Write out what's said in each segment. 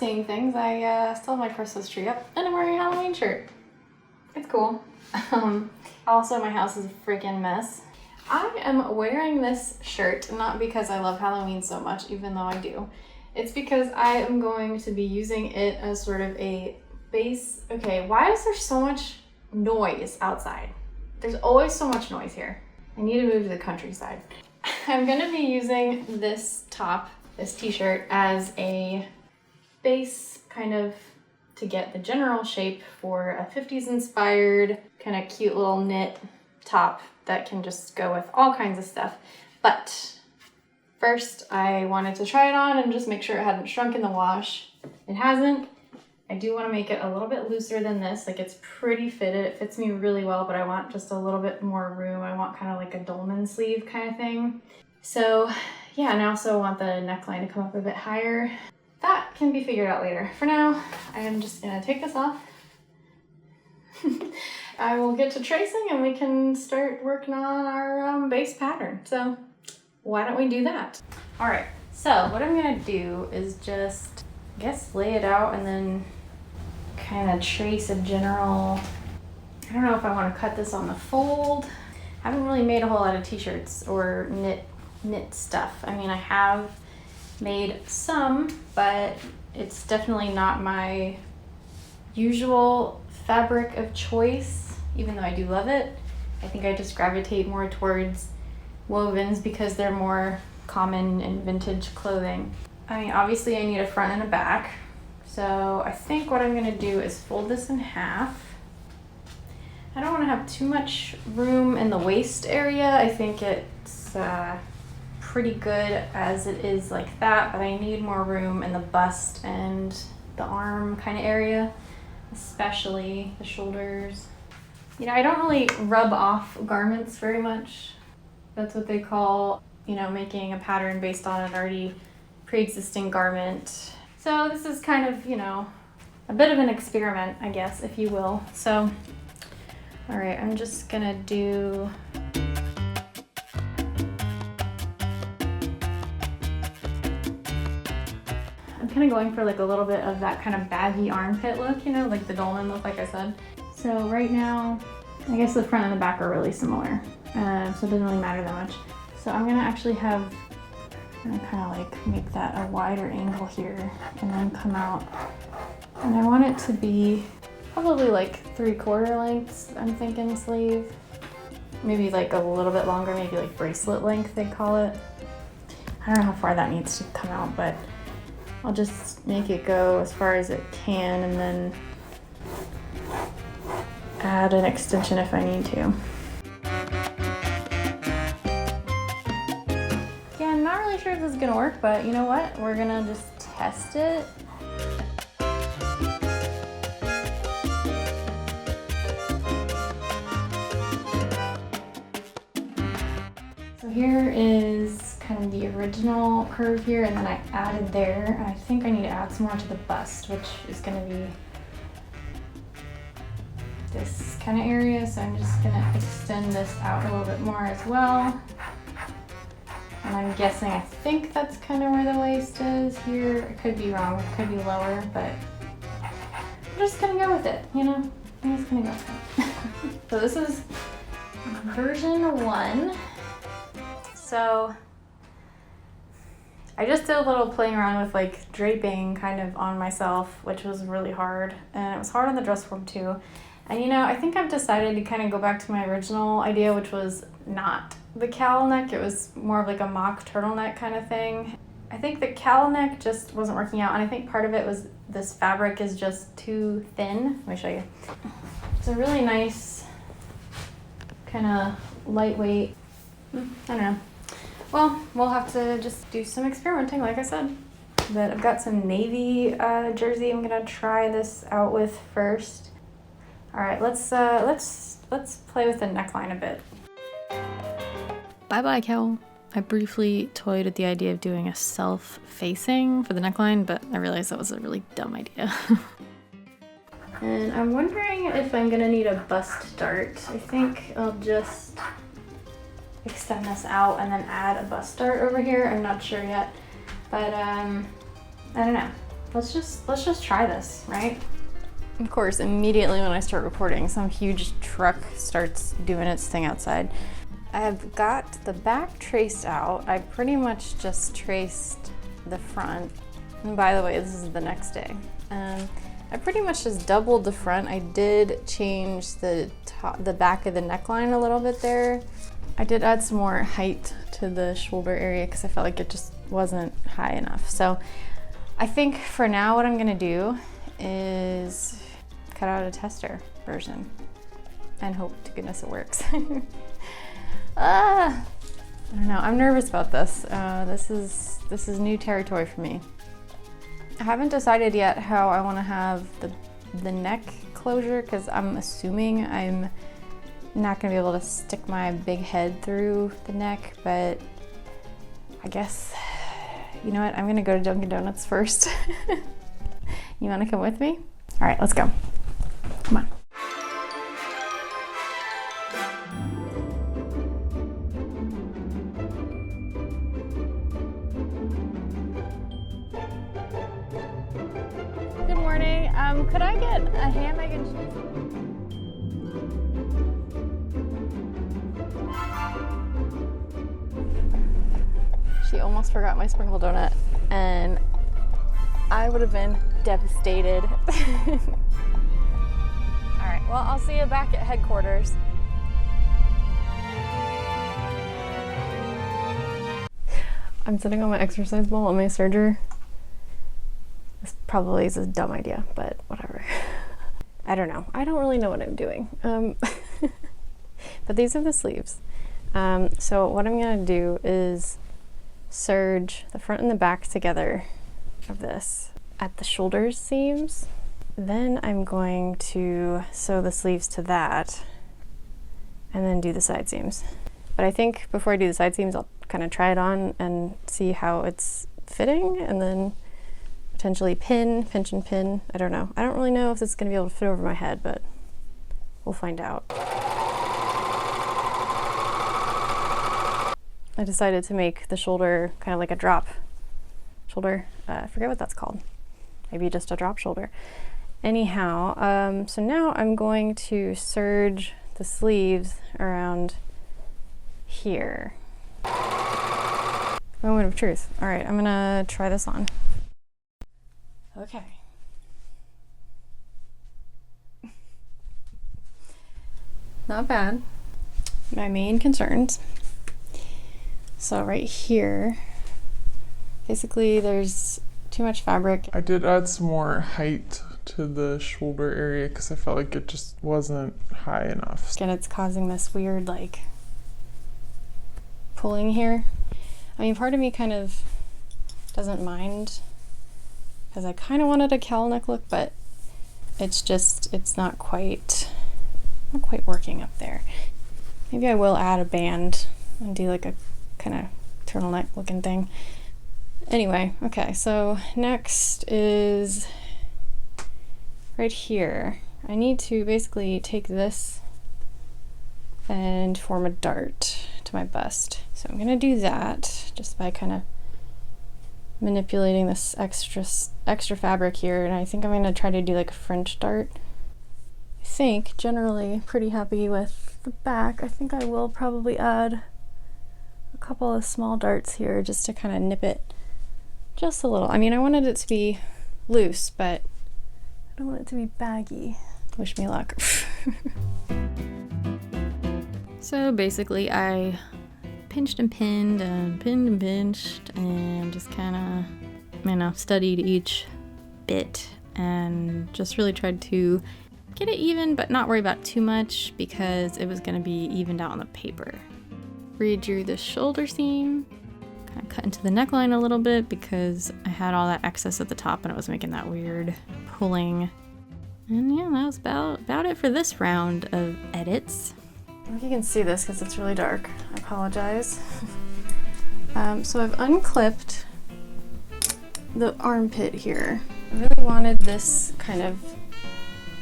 seeing things, I still have my Christmas tree up and I'm wearing a Halloween shirt. It's cool. Also, my house is a freaking mess. I am wearing this shirt not because I love Halloween so much, even though I do. It's because I am going to be using it as sort of a base. Okay, why is there so much noise outside? There's always so much noise here. I need to move to the countryside. I'm gonna be using this top, this t-shirt, as a base kind of to get the general shape for a 50s inspired kind of cute little knit top that can just go with all kinds of stuff. But first I wanted to try it on and just make sure it hadn't shrunk in the wash. It hasn't. I do want to make it a little bit looser than this. Like, it's pretty fitted. It fits me really well, but I want just a little bit more room. I want kind of like a dolman sleeve kind of thing. So yeah, and I also want the neckline to come up a bit higher. That can be figured out later. For now, I am just gonna take this off. I will get to tracing and we can start working on our base pattern. So why don't we do that? All right, so what I'm gonna do is just, I guess, lay it out and then kind of trace a general, I don't know if I want to cut this on the fold. I haven't really made a whole lot of t-shirts or knit stuff. I mean, I have made some, but it's definitely not my usual fabric of choice, even though I do love it. I think I just gravitate more towards wovens because they're more common in vintage clothing. I mean, obviously I need a front and a back. So I think what I'm gonna do is fold this in half. I don't wanna have too much room in the waist area. I think it's pretty good as it is like that, but I need more room in the bust and the arm kind of area, especially the shoulders. You know, I don't really rub off garments very much. That's what they call, you know, making a pattern based on an already pre-existing garment. So this is kind of, you know, a bit of an experiment, I guess, if you will. So, all right, I'm just gonna do, I'm kind of going for like a little bit of that kind of baggy armpit look, you know, like the dolman look, like I said. So right now, I guess the front and the back are really similar, so it doesn't really matter that much. So I'm gonna actually have, I'm gonna kind of like make that a wider angle here and then come out. And I want it to be probably like 3/4 lengths, I'm thinking, sleeve. Maybe like a little bit longer, maybe like bracelet length, they call it. I don't know how far that needs to come out, but I'll just make it go as far as it can and then add an extension if I need to. Yeah, I'm not really sure if this is gonna work, but you know what? We're gonna just test it. So here is kind of the original curve here, and then I added there. And I think I need to add some more to the bust, which is gonna be this kind of area. So I'm just gonna extend this out a little bit more as well. And I'm guessing, I think that's kind of where the waist is here. I could be wrong, it could be lower, but I'm just gonna go with it, you know? I'm just gonna go with it. So this is version 1. So I just did a little playing around with like draping kind of on myself, which was really hard. And it was hard on the dress form too. And you know, I think I've decided to kind of go back to my original idea, which was not the cowl neck. It was more of like a mock turtleneck kind of thing. I think the cowl neck just wasn't working out, and I think part of it was this fabric is just too thin. Let me show you. It's a really nice kind of lightweight, I don't know. Well, we'll have to just do some experimenting, like I said. But I've got some navy jersey I'm gonna try this out with first. All right, let's play with the neckline a bit. Bye-bye, cowl. I briefly toyed with the idea of doing a self-facing for the neckline, but I realized that was a really dumb idea. And I'm wondering if I'm gonna need a bust dart. I think I'll just extend this out and then add a bust dart over here. I'm not sure yet, but I don't know. let's just try this, right? Of course, immediately when I start recording, some huge truck starts doing its thing outside. I have got the back traced out. I pretty much just traced the front. And by the way, this is the next day. I pretty much just doubled the front. I did change the back of the neckline a little bit there. I did add some more height to the shoulder area because I felt like it just wasn't high enough. So I think for now what I'm gonna do is cut out a tester version and hope to goodness it works. I don't know, I'm nervous about this. This is new territory for me. I haven't decided yet how I want to have the neck closure because I'm assuming I'm not going to be able to stick my big head through the neck, but I guess, you know what, I'm going to go to Dunkin' Donuts first. You want to come with me? All right, let's go. Come on. Good morning. Could I get a ham, egg, and cheese? She almost forgot my sprinkle donut, and I would have been devastated. All right, well, I'll see you back at headquarters. I'm sitting on my exercise ball on my serger. This probably is a dumb idea, but whatever. I don't know. I don't really know what I'm doing. But these are the sleeves. So what I'm gonna do is serge the front and the back together of this at the shoulder seams. Then I'm going to sew the sleeves to that and then do the side seams. But I think before I do the side seams, I'll kind of try it on and see how it's fitting, and then potentially pinch and pin. I don't know. I don't really know if it's gonna be able to fit over my head, but we'll find out. I decided to make the shoulder kind of like a drop shoulder. I forget what that's called. Maybe just a drop shoulder. Anyhow, so now I'm going to serge the sleeves around here. Moment of truth. All right, I'm gonna try this on. Okay. Not bad. My main concerns. So right here, basically there's too much fabric. I did add some more height to the shoulder area because I felt like it just wasn't high enough. And it's causing this weird like pulling here. I mean, part of me kind of doesn't mind because I kind of wanted a cowl neck look, but it's not quite working up there. Maybe I will add a band and do like a kind of turtleneck looking thing. Anyway, okay, so next is right here. I need to basically take this and form a dart to my bust. So I'm gonna do that just by kind of manipulating this extra fabric here, and I think I'm gonna try to do like a French dart. I think generally pretty happy with the back. I think I will probably add a couple of small darts here just to kind of nip it just a little. I mean, I wanted it to be loose, but I don't want it to be baggy. Wish me luck. So basically I pinched and pinned and pinned and pinched and just kind of, you know, studied each bit and just really tried to get it even but not worry about too much because it was going to be evened out on the paper. Redrew the shoulder seam, kind of cut into the neckline a little bit because I had all that excess at the top and it was making that weird pulling. And yeah, that was about it for this round of edits. I don't know if you can see this because it's really dark. I apologize. So I've unclipped the armpit here. I really wanted this kind of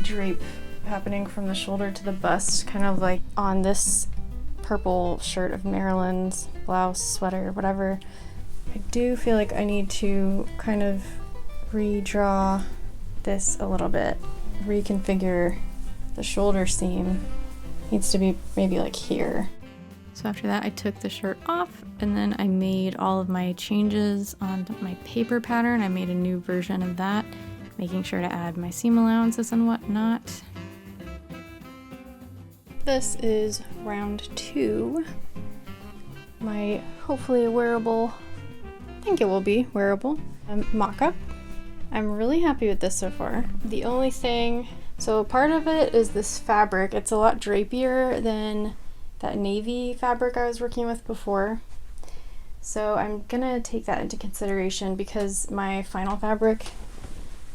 drape happening from the shoulder to the bust, kind of like on this purple shirt of Marilyn's, blouse, sweater, whatever. I do feel like I need to kind of redraw this a little bit, reconfigure the shoulder seam. Needs to be maybe like here. So after that, I took the shirt off and then I made all of my changes on my paper pattern. I made a new version of that, making sure to add my seam allowances and whatnot. This is round 2. My hopefully wearable, I think it will be wearable, mock-up. I'm really happy with this so far. The only thing, so part of it is this fabric. It's a lot drapier than that navy fabric I was working with before. So I'm gonna take that into consideration because my final fabric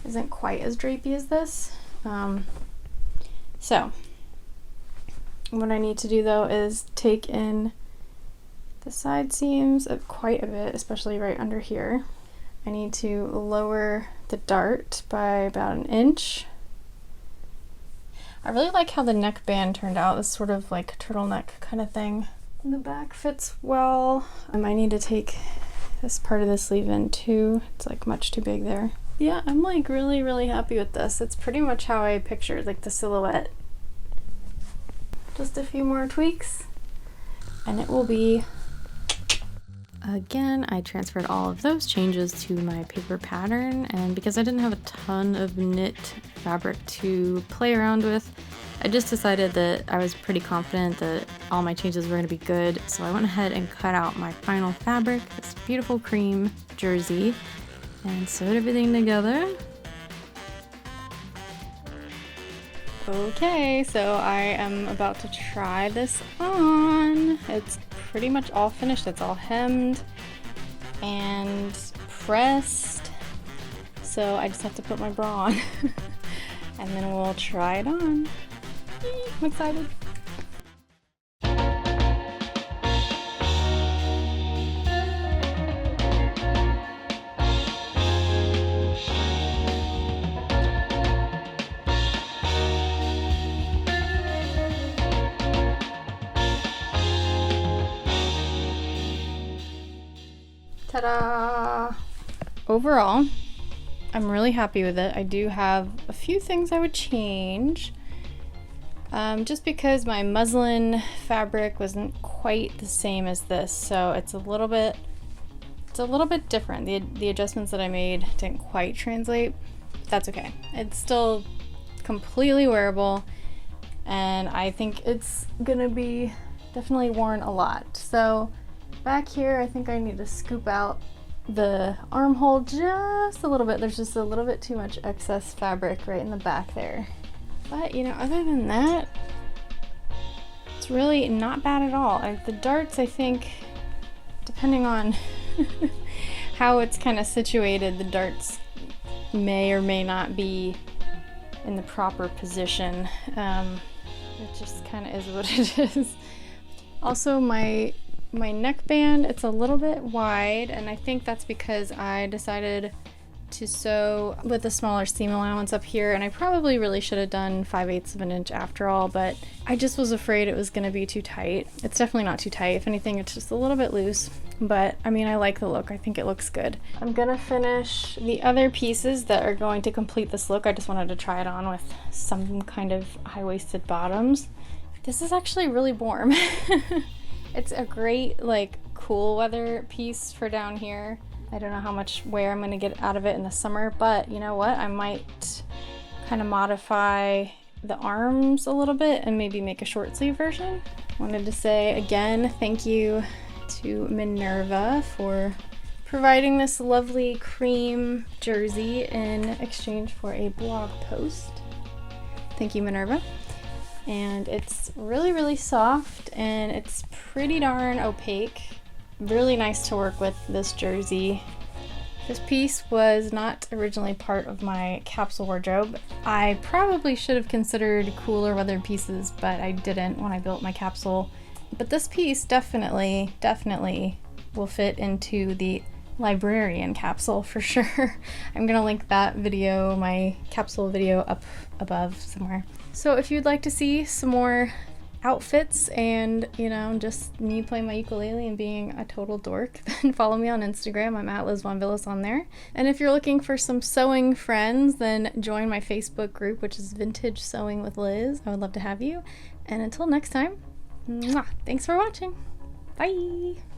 isn't quite as drapey as this. So what I need to do though is take in the side seams of quite a bit, especially right under here. I need to lower the dart by about 1 inch. I really like how the neckband turned out. This sort of like turtleneck kind of thing. And the back fits well. I might need to take this part of the sleeve in too. It's like much too big there. Yeah, I'm like really happy with this. It's pretty much how I pictured like the silhouette. Just a few more tweaks and it will be. Again, I transferred all of those changes to my paper pattern, and because I didn't have a ton of knit fabric to play around with, I just decided that I was pretty confident that all my changes were going to be good, so I went ahead and cut out my final fabric, this beautiful cream jersey, and sewed everything together. Okay, so I am about to try this on. It's pretty much all finished. It's all hemmed and pressed. So I just have to put my bra on and then we'll try it on. I'm excited. Ta-da! Overall, I'm really happy with it. I do have a few things I would change. Just because my muslin fabric wasn't quite the same as this, so it's a little bit different. The adjustments that I made didn't quite translate. That's okay. It's still completely wearable, and I think it's gonna be definitely worn a lot. So back here, I think I need to scoop out the armhole just a little bit. There's just a little bit too much excess fabric right in the back there. But, you know, other than that, it's really not bad at all. The darts, I think, depending on how it's kind of situated, the darts may or may not be in the proper position. It just kind of is what it is. Also, my neckband, it's a little bit wide, and I think that's because I decided to sew with a smaller seam allowance up here, and I probably really should have done 5/8 of an inch after all, but I just was afraid it was going to be too tight. It's definitely not too tight. If anything, it's just a little bit loose, but I mean, I like the look. I think it looks good. I'm gonna finish the other pieces that are going to complete this look. I just wanted to try it on with some kind of high-waisted bottoms. This is actually really warm. It's a great, like, cool weather piece for down here. I don't know how much wear I'm gonna get out of it in the summer, but you know what? I might kind of modify the arms a little bit and maybe make a short sleeve version. Wanted to say again, thank you to Minerva for providing this lovely cream jersey in exchange for a blog post. Thank you, Minerva. And it's really soft, and it's pretty darn opaque. Really nice to work with this jersey. This piece was not originally part of my capsule wardrobe. I probably should have considered cooler weather pieces, but I didn't when I built my capsule. But this piece definitely will fit into the librarian capsule for sure. I'm gonna link that video, my capsule video, up above somewhere. So if you'd like to see some more outfits and, you know, just me playing my ukulele and being a total dork, then follow me on Instagram. I'm at Liz Von Villas on there. And if you're looking for some sewing friends, then join my Facebook group, which is Vintage Sewing with Liz. I would love to have you. And until next time, mwah, thanks for watching. Bye.